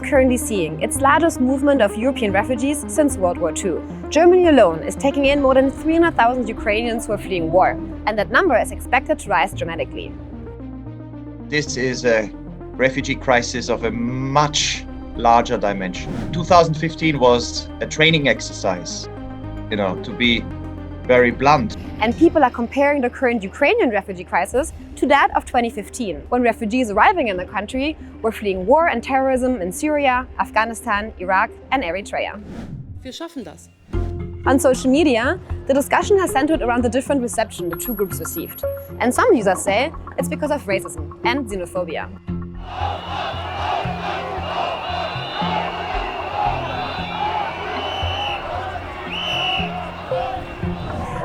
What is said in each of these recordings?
currently seeing its largest movement of European refugees since World War II. Germany alone is taking in more than 300,000 Ukrainians who are fleeing war, and that number is expected to rise dramatically. This is a refugee crisis of a much larger dimension. 2015 was a training exercise, to be very blunt. And people are comparing the current Ukrainian refugee crisis to that of 2015, when refugees arriving in the country were fleeing war and terrorism in Syria, Afghanistan, Iraq and Eritrea. Wir schaffen das. On social media, the discussion has centered around the different reception the two groups received. And some users say it's because of racism and xenophobia.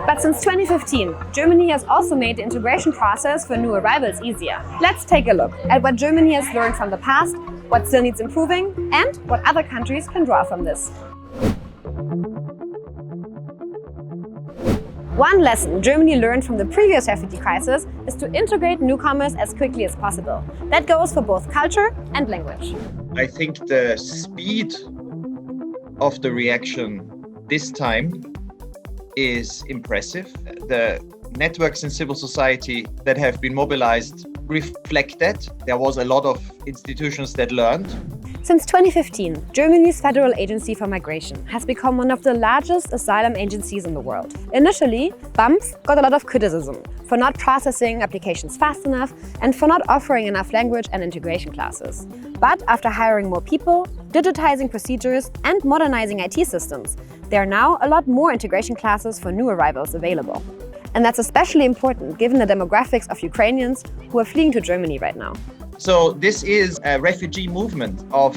But since 2015, Germany has also made the integration process for new arrivals easier. Let's take a look at what Germany has learned from the past, what still needs improving, and what other countries can draw from this. One lesson Germany learned from the previous refugee crisis is to integrate newcomers as quickly as possible. That goes for both culture and language. I think the speed of the reaction this time is impressive. The networks in civil society that have been mobilized reflect that. There was a lot of institutions that learned. Since 2015, Germany's Federal Agency for Migration has become one of the largest asylum agencies in the world. Initially, BAMF got a lot of criticism for not processing applications fast enough and for not offering enough language and integration classes. But after hiring more people, digitizing procedures and modernizing IT systems, there are now a lot more integration classes for new arrivals available. And that's especially important given the demographics of Ukrainians who are fleeing to Germany right now. So this is a refugee movement of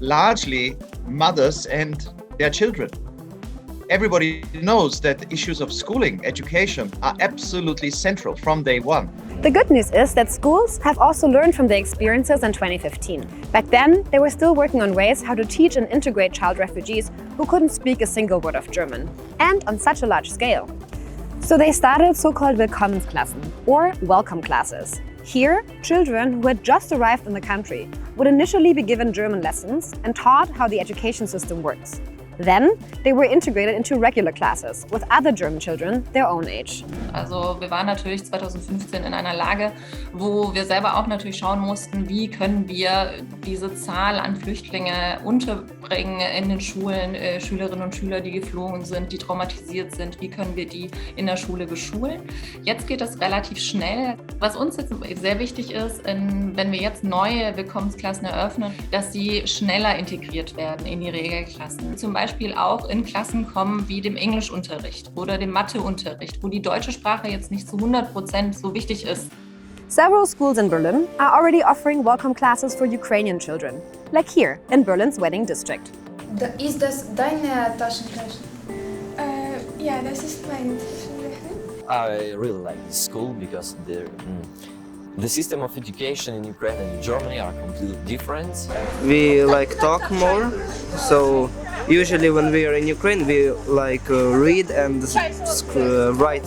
largely mothers and their children. Everybody knows that issues of schooling, education are absolutely central from day one. The good news is that schools have also learned from their experiences in 2015. Back then, they were still working on ways how to teach and integrate child refugees who couldn't speak a single word of German, and on such a large scale. So they started so-called Willkommensklassen, or welcome classes. Here, children who had just arrived in the country would initially be given German lessons and taught how the education system works. Then, they were integrated into regular classes with other German children their own age. Also wir waren natürlich 2015 in einer Lage, wo wir selber auch natürlich schauen mussten, wie können wir diese Zahl an Flüchtlingen unterbringen in den Schulen, Schülerinnen und Schüler, die geflohen sind, die traumatisiert sind, wie können wir die in der Schule beschulen. Jetzt geht das relativ schnell. Was uns jetzt sehr wichtig ist, wenn wir jetzt neue Willkommensklassen eröffnen, dass sie schneller integriert werden in die Regelklassen. Zum Beispiel auch in Klassen kommen wie dem Englischunterricht oder dem Matheunterricht, wo die deutsche Sprache jetzt nicht zu 100% so wichtig ist. Several schools in Berlin are already offering welcome classes for Ukrainian children, like here in Berlin's Wedding District. Ist das deine Taschenrechner? Ja, das ist mein Taschenrechner. I really like this school because the system of education in Ukraine and in Germany are completely different. We talk more, so usually when we are in Ukraine we read and write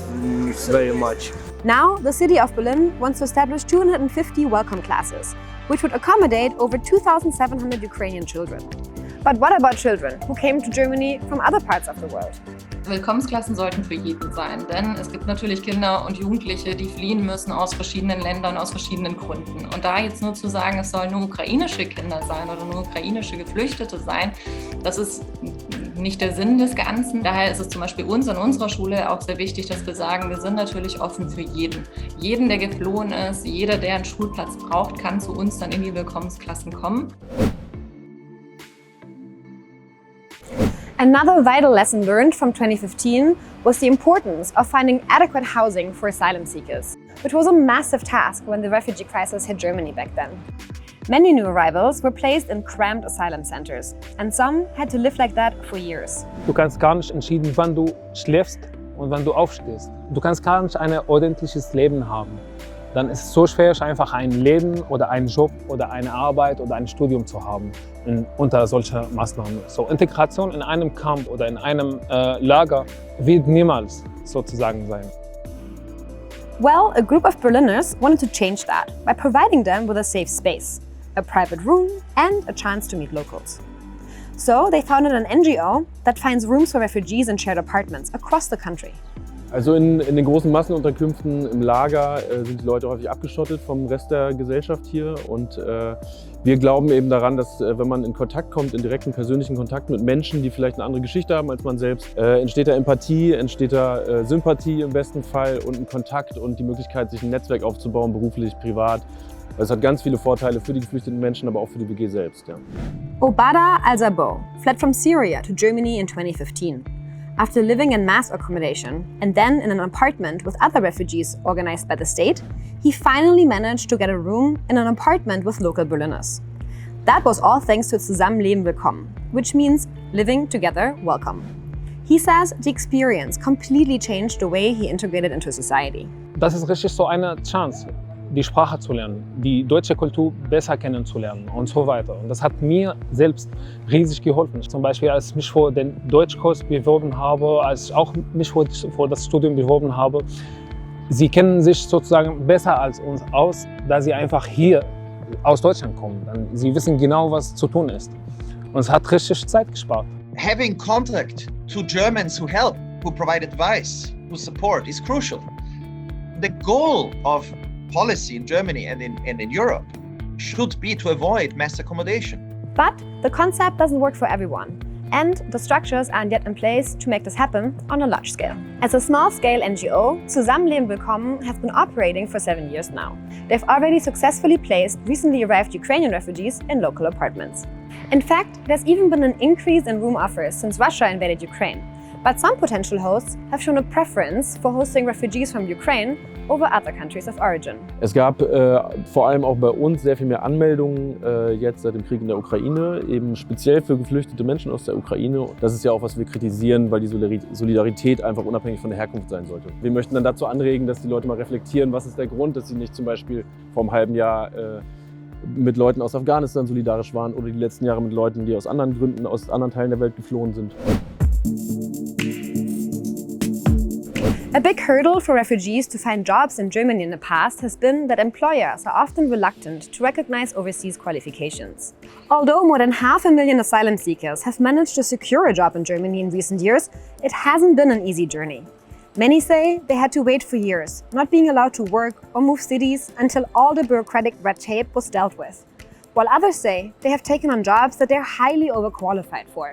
very much. Now, the city of Berlin wants to establish 250 welcome classes, which would accommodate over 2,700 Ukrainian children. But what about children who came to Germany from other parts of the world? Willkommensklassen sollten für jeden sein, denn es gibt natürlich Kinder und Jugendliche, die fliehen müssen aus verschiedenen Ländern, aus verschiedenen Gründen. Und da jetzt nur zu sagen, es sollen nur ukrainische Kinder sein oder nur ukrainische Geflüchtete sein, das ist nicht der Sinn des Ganzen. Daher ist es zum Beispiel uns an unserer Schule auch sehr wichtig, dass wir sagen, wir sind natürlich offen für jeden. Jeden, der geflohen ist, jeder, der einen Schulplatz braucht, kann zu uns dann in die Willkommensklassen kommen. Another vital lesson learned from 2015 was the importance of finding adequate housing for asylum seekers, which was a massive task when the refugee crisis hit Germany back then. Many new arrivals were placed in cramped asylum centers, and some had to live like that for years. Du kannst gar nicht entscheiden, wann du schläfst und wann du aufstehst. Du kannst gar nicht ein ordentliches Leben haben. Dann ist es so schwer, einfach ein Leben oder einen Job oder eine Arbeit oder ein Studium zu haben unter solchen Maßnahmen. So, Integration in einem Camp oder in einem Lager wird niemals sozusagen sein. Well, a group of Berliners wanted to change that by providing them with a safe space. a private room, and a chance to meet locals. So they founded an NGO that finds rooms for refugees in shared apartments across the country. Also in den großen Massenunterkünften im Lager sind die Leute häufig abgeschottet vom Rest der Gesellschaft hier. Und wir glauben eben daran, dass wenn man in Kontakt kommt, in direkten persönlichen Kontakt mit Menschen, die vielleicht eine andere Geschichte haben als man selbst, entsteht da Empathie, entsteht da Sympathie im besten Fall und ein Kontakt und die Möglichkeit, sich ein Netzwerk aufzubauen, beruflich, privat. Es hat ganz viele Vorteile für die geflüchteten Menschen, aber auch für die WG selbst. Ja. Obada Al-Zabo fled from Syria to Germany in 2015. After living in mass accommodation and then in an apartment with other refugees organized by the state, he finally managed to get a room in an apartment with local Berliners. That was all thanks to Zusammenleben willkommen, which means living together welcome. He says the experience completely changed the way he integrated into society. Das ist richtig so eine Chance, die Sprache zu lernen, die deutsche Kultur besser kennenzulernen und so weiter. Und das hat mir selbst riesig geholfen. Zum Beispiel, als ich mich vor den Deutschkurs beworben habe, als ich auch mich vor das Studium beworben habe, sie kennen sich sozusagen besser als uns aus, da sie einfach hier aus Deutschland kommen. Sie wissen genau, was zu tun ist. Und es hat richtig Zeit gespart. Having contact to Germans who help, who provide advice, who support is crucial. The goal of policy in Germany and in Europe should be to avoid mass accommodation. But the concept doesn't work for everyone, and the structures aren't yet in place to make this happen on a large scale. As a small-scale NGO, Zusammenleben willkommen has been operating for 7 years now. They've already successfully placed recently arrived Ukrainian refugees in local apartments. In fact, there's even been an increase in room offers since Russia invaded Ukraine. But some potential hosts have shown a preference for hosting refugees from Ukraine over other countries of origin. Es gab vor allem auch bei uns sehr viel mehr Anmeldungen jetzt seit dem Krieg in der Ukraine, eben speziell für geflüchtete Menschen aus der Ukraine. Das ist ja auch, was wir kritisieren, weil die Solidarität einfach unabhängig von der Herkunft sein sollte. Wir möchten dann dazu anregen, dass die Leute mal reflektieren, was ist der Grund, dass sie nicht zum Beispiel vor einem halben Jahr mit Leuten aus Afghanistan solidarisch waren oder die letzten Jahre mit Leuten, die aus anderen Gründen aus anderen Teilen der Welt geflohen sind. A big hurdle for refugees to find jobs in Germany in the past has been that employers are often reluctant to recognize overseas qualifications. Although more than 500,000 asylum seekers have managed to secure a job in Germany in recent years, it hasn't been an easy journey. Many say they had to wait for years, not being allowed to work or move cities until all the bureaucratic red tape was dealt with. While others say they have taken on jobs that they're highly overqualified for.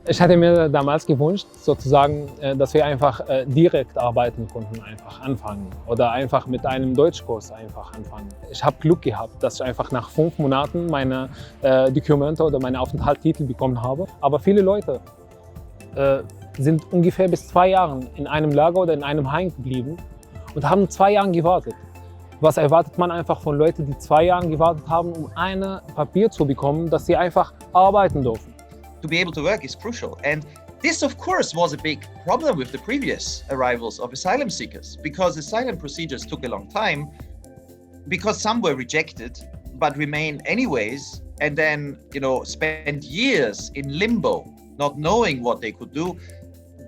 Ich hätte mir damals gewünscht, sozusagen, dass wir einfach direkt arbeiten konnten, einfach anfangen oder einfach mit einem Deutschkurs einfach anfangen. Ich habe Glück gehabt, dass ich einfach nach 5 Monaten meine Dokumente oder meine Aufenthaltstitel bekommen habe. Aber viele Leute sind ungefähr bis 2 Jahren in einem Lager oder in einem Heim geblieben und haben 2 Jahre gewartet. Was erwartet man einfach von Leuten, die 2 Jahre gewartet haben, um ein Papier zu bekommen, dass sie einfach arbeiten dürfen? To be able to work is crucial. And this, of course, was a big problem with the previous arrivals of asylum seekers, because asylum procedures took a long time, because some were rejected but remained anyways, and then, spent years in limbo, not knowing what they could do.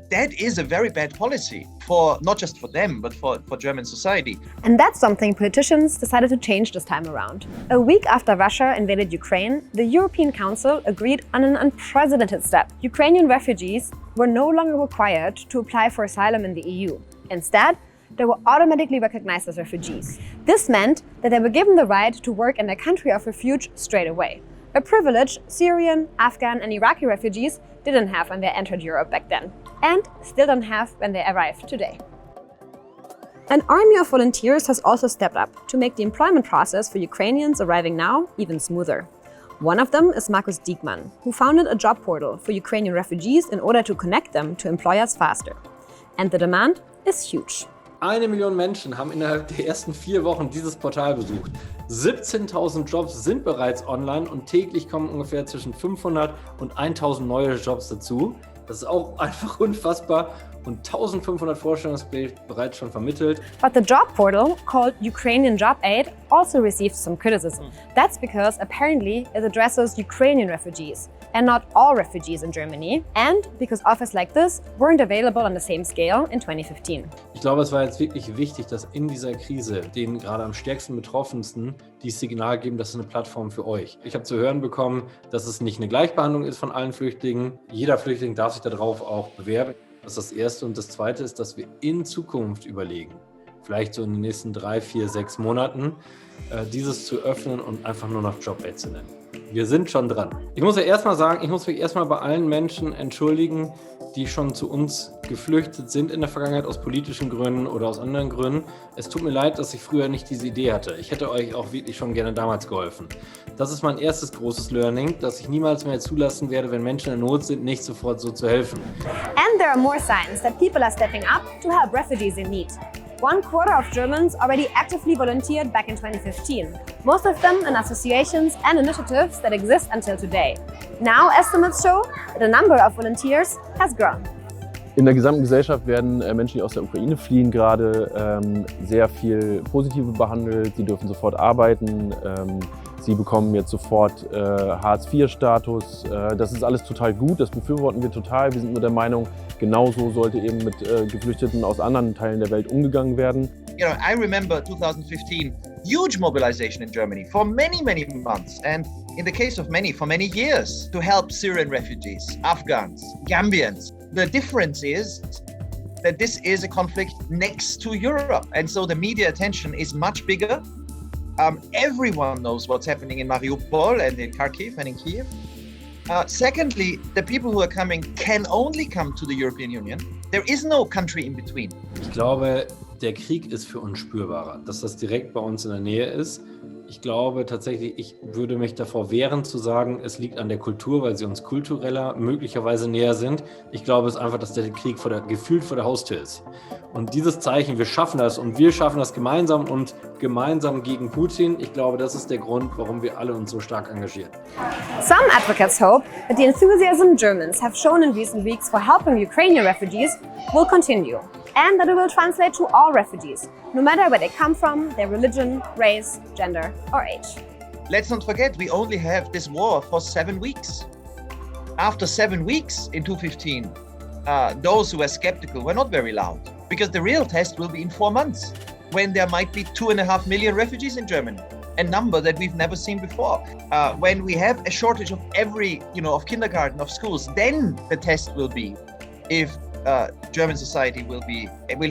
That is a very bad policy for not just for them, but for German society. And that's something politicians decided to change this time around. A week after Russia invaded Ukraine, the European Council agreed on an unprecedented step. Ukrainian refugees were no longer required to apply for asylum in the EU. Instead, they were automatically recognized as refugees. This meant that they were given the right to work in their country of refuge straight away. A privilege Syrian, Afghan, and Iraqi refugees didn't have when they entered Europe back then, and still don't have when they arrive today. An army of volunteers has also stepped up to make the employment process for Ukrainians arriving now even smoother. One of them is Markus Diekmann, who founded a job portal for Ukrainian refugees in order to connect them to employers faster. And the demand is huge. 1 Million Menschen haben innerhalb der ersten 4 Wochen dieses Portal besucht. 17.000 Jobs sind bereits online und täglich kommen ungefähr zwischen 500 und 1.000 neue Jobs dazu. Das ist auch einfach unfassbar. und 1500 Vorstellungsgespräche bereits schon vermittelt. But the job portal, called Ukrainian Job Aid, also received some criticism. That's because apparently it addresses Ukrainian refugees and not all refugees in Germany, and because offers like this weren't available on the same scale in 2015. Ich glaube, es war jetzt wirklich wichtig, dass in dieser Krise den gerade am stärksten Betroffensten dieses Signal geben, das ist eine Plattform für euch. Ich habe zu hören bekommen, dass es nicht eine Gleichbehandlung ist von allen Flüchtlingen. Jeder Flüchtling darf sich darauf auch bewerben. Das ist das Erste. Und das Zweite ist, dass wir in Zukunft überlegen, vielleicht so in den nächsten 3, 4, 6 Monaten, dieses zu öffnen und einfach nur noch Job Aid zu nennen. Wir sind schon dran. Ich muss ja erstmal sagen, ich muss mich erstmal bei allen Menschen entschuldigen, die schon zu uns geflüchtet sind in der Vergangenheit aus politischen Gründen oder aus anderen Gründen. Es tut mir leid, dass ich früher nicht diese Idee hatte. Ich hätte euch auch wirklich schon gerne damals geholfen. Das ist mein erstes großes Learning, dass ich niemals mehr zulassen werde, wenn Menschen in Not sind, nicht sofort so zu helfen. And there are more signs that people are stepping up to help refugees in need. 1/4 of Germans already actively volunteered back in 2015, most of them in associations and initiatives that exist until today. Now estimates show that the number of volunteers has grown. In der gesamten Gesellschaft werden Menschen, die aus der Ukraine fliehen, gerade sehr viel positiv behandelt. Sie dürfen sofort arbeiten, sie bekommen jetzt sofort Hartz-IV-Status. Das ist alles total gut, das befürworten wir total. Wir sind nur der Meinung, genauso sollte eben mit Geflüchteten aus anderen Teilen der Welt umgegangen werden. You know, I remember 2015, huge mobilization in Germany for many, many months, and in the case of many, for many years, to help Syrian refugees, Afghans, Gambians. The difference is that this is a conflict next to Europe, and so the media attention is much bigger. Everyone knows what's happening in Mariupol and in Kharkiv and in Kiev. Secondly, the people who are coming can only come to the European Union. There is no country in between. Ich glaube, der Krieg ist für uns spürbarer, dass das direkt bei uns in der Nähe ist. Ich glaube tatsächlich, ich würde mich davor wehren zu sagen, es liegt an der Kultur, weil sie uns kultureller möglicherweise näher sind. Ich glaube es ist einfach, dass der Krieg gefühlt vor der Haustür ist. Und dieses Zeichen, wir schaffen das und wir schaffen das gemeinsam und gemeinsam gegen Putin. Ich glaube, das ist der Grund, warum wir alle uns so stark engagieren. Some advocates hope that the enthusiasm Germans have shown in recent weeks for helping Ukrainian refugees will continue, and that it will translate to all refugees, no matter where they come from, their religion, race, gender, or age. Let's not forget, we only have this war for 7 weeks. After 7 weeks in 2015, those who were skeptical were not very loud, because the real test will be in 4 months, when there might be 2.5 million refugees in Germany, a number that we've never seen before. When we have a shortage of of kindergarten, of schools, then the test will be if German society will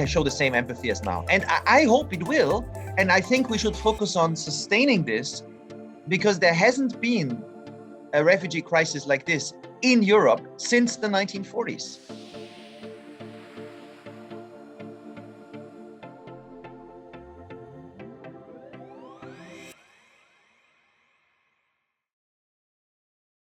show the same empathy as now. And I hope it will, and I think we should focus on sustaining this, because there hasn't been a refugee crisis like this in Europe since the 1940s.